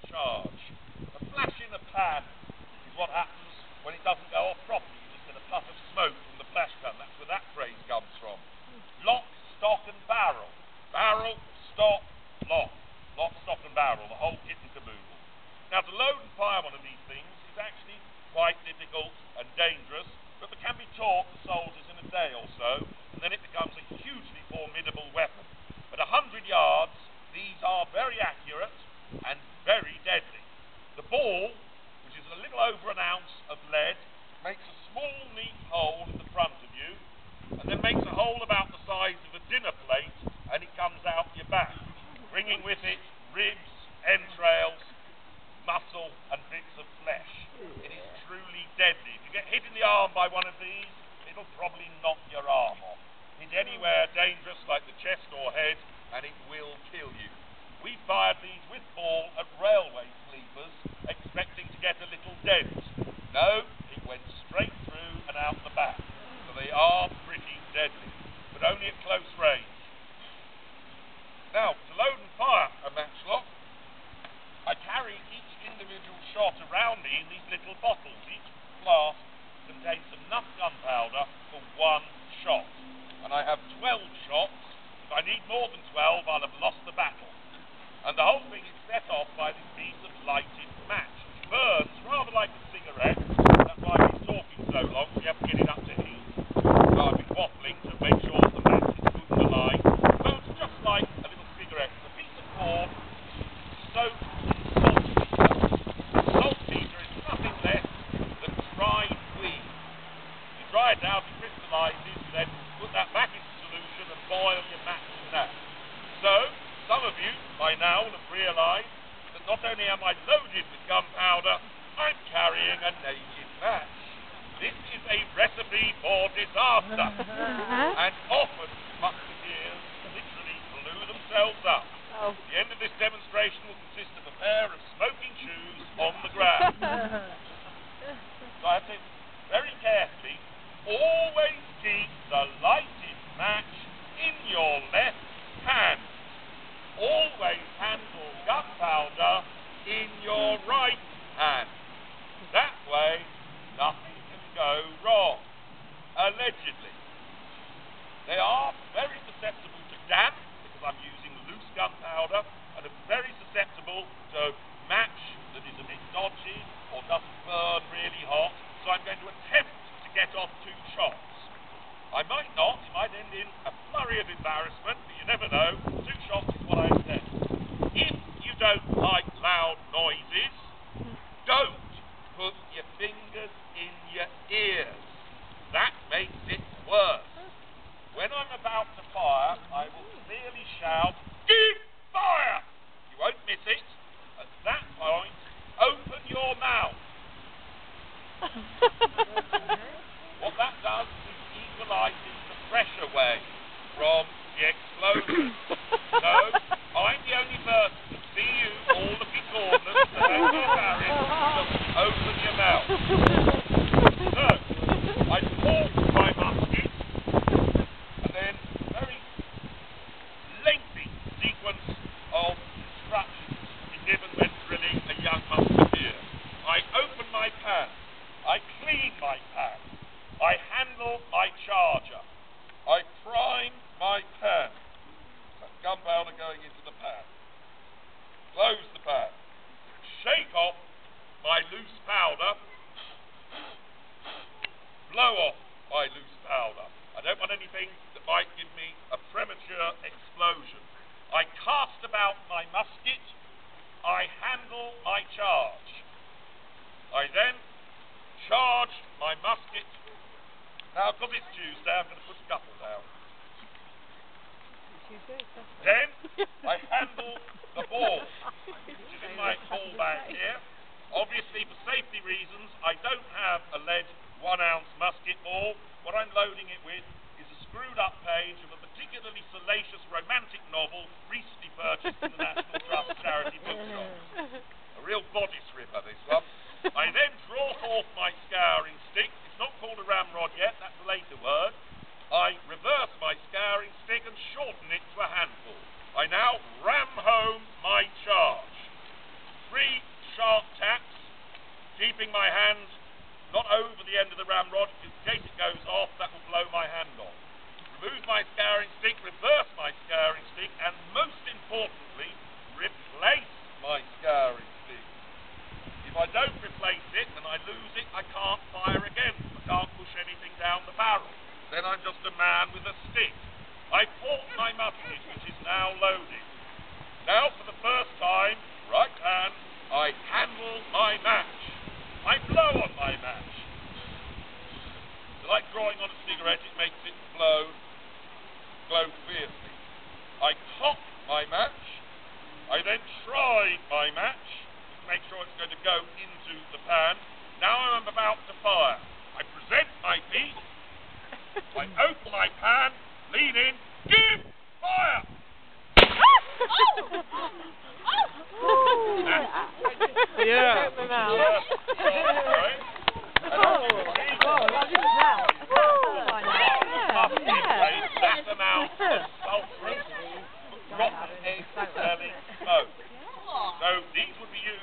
charge. A flash in a pan is what happens when it doesn't go off properly. You just get a puff of smoke from the flash gun. That's where that phrase comes from. Lock, stock and barrel. Barrel, stock, lock. Lock, stock and barrel, the whole kit and caboodle. Now to load and fire one of these things is actually quite difficult and dangerous, but they can be taught to soldiers in a day or so, and then it becomes a hugely formidable weapon. At 100 yards, these are very accurate and very deadly. The ball, which is a little over an ounce of lead, makes a small neat hole in the front of you, and then makes a hole about the size of a dinner plate, and it comes out your back, bringing with it ribs, entrails, muscle and bits of flesh. It is truly deadly. If you get hit in the arm by one of these, it'll probably knock your arm off. Hit anywhere dangerous like the chest or head, and it will kill you. We fired these with ball at railway sleepers, expecting to get a little dent. No, it went straight through and out the back. So they are pretty deadly, but only at close range. Now, to load and fire a matchlock, I carry each individual shot around me in these little bottles. Each flask contains enough gunpowder for one shot. And I have 12 shots. If I need more than 12, I'll have lost the battle. And the whole thing is set off by this piece of lighted match, which burns rather like a cigarette. That's why I've been talking so long, so you have to get it up to heat. So I've been waffling to make sure that the match is good and alive. Well, it's just like a little cigarette. It's a piece of cord soaked saltpeter is nothing less than dried weed. You dry it out, it crystallizes, then put that back into solution and boil your match in that. So, some of you by now will have realized that not only am I loaded with gunpowder, I'm carrying a naked match. This is a recipe for disaster. And often musketeers literally blew themselves up. Oh. The end of this demonstration will consist of a pair of smoking shoes on the ground. So I have to very carefully always keep the lighted match in your left hand. Always handle gunpowder in your right hand. That way, nothing can go wrong. Allegedly. They are very susceptible to damp, because I'm using loose gunpowder, and are very susceptible to match that is a bit dodgy or doesn't burn really hot, so I'm going to attempt to get off 2 shots. I might not, it might end in a flurry of embarrassment, but you never know. 2 shots is what I said. If you don't like loud noises, don't put your fingers in your ears. That makes it worse. When I'm about to fire, I will clearly shout, "Give fire!" You won't miss it. At that point, open your mouth. What that does is equalizes the pressure away from the explosion. So, I'm the only person to see you all looking corners, so don't be embarrassed, just open your mouth. So, I pull my musket, and then very lengthy sequence of instructions is given when drilling a young musketeer. I open my pan. I clean my pan. I handle my charger. I prime my pan. That's gunpowder going into the pan. Close the pan. Shake off my loose powder. Blow off my loose powder. I don't want anything that might give me a premature explosion. I cast about my musket. I handle my charge. I then charge my musket. Now, because it's Tuesday, I'm going to put a couple down. Then, I handle the ball, which is in my ball bag here. Obviously, for safety reasons, I don't have a lead 1-ounce musket ball. What I'm loading it with is a screwed-up page of a particularly salacious romantic novel recently purchased in the National Trust charity bookshop. A real bodice ripper, this one. I then draw forth my scouring stick. It's not called a ramrod yet, that's a later word. I reverse my scouring stick and shorten it to a handful. I now ram home my charge. 3, keeping my hands not over the end of the ramrod, in case it goes off, that will blow my hand off. Remove my scouring stick, reverse my scouring stick, and most importantly, replace my scouring stick. If I don't replace it and I lose it, I can't fire again. I can't push anything down the barrel. Then I'm just a man with a stick. I port my musket, which is now loaded. Now, for the first time, right hand, I handle my match. I blow on my match. It's like drawing on a cigarette, it makes it glow fiercely. I cock my match. I then try my match to make sure it's going to go into the pan. Now I'm about to fire. I present my piece. I open my pan, lean in, give, fire! Yeah. That amount of sulphurous, rotten egg smelling smoke. So these would be used